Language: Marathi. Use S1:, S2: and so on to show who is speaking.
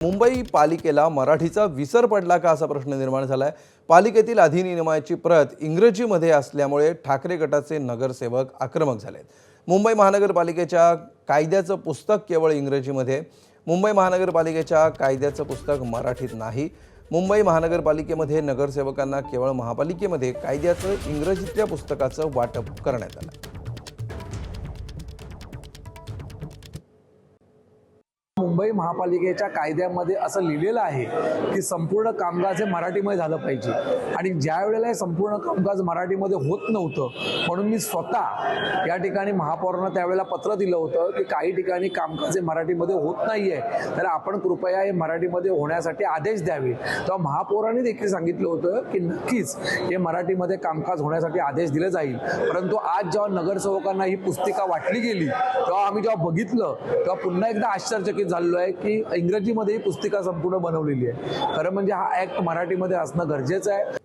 S1: मुंबई पालिकेला मराठीचा विसर पडला का असा प्रश्न निर्माण झालाय। पालिकेतील अधिनियमाची प्रत इंग्रजीमध्ये असल्यामुळे ठाकरे गटाचे नगरसेवक आक्रमक झालेत। मुंबई महानगरपालिकेच्या कायद्याचं पुस्तक केवळ इंग्रजीमध्ये, मुंबई महानगरपालिकेच्या कायद्याचं पुस्तक मराठीत नाही। मुंबई महानगरपालिकेमध्ये नगरसेवकांना केवळ महापालिकेमध्ये कायद्याचं इंग्रजीतल्या पुस्तकाचं वाटप करण्यात आलं।
S2: मुंबई महापालिकेच्या कायद्यामध्ये असं लिहिलेलं आहे की संपूर्ण कामकाज हे मराठीमध्ये झालं पाहिजे आणि ज्या वेळेला हे संपूर्ण कामकाज मराठीमध्ये होत नव्हतं म्हणून मी स्वतः या ठिकाणी महापौरांना त्यावेळेला पत्र दिलं होतं की काही ठिकाणी कामकाज हे मराठीमध्ये होत नाहीये, तर आपण कृपया हे मराठीमध्ये होण्यासाठी आदेश द्यावे। तेव्हा महापौरांनी देखील सांगितलं होतं की नक्कीच हे मराठीमध्ये कामकाज होण्यासाठी आदेश दिले जाईल। परंतु आज जेव्हा नगरसेवकांना ही पुस्तिका वाटली गेली तेव्हा आम्ही जेव्हा बघितलं तेव्हा पुन्हा एकदा आश्चर्यचकित झालेलो आहे की इंग्रजीमध्ये ही पुस्तिका संपूर्ण बनवलेली आहे। खरं म्हणजे हा ऍक्ट मराठीमध्ये असणं गरजेचं आहे।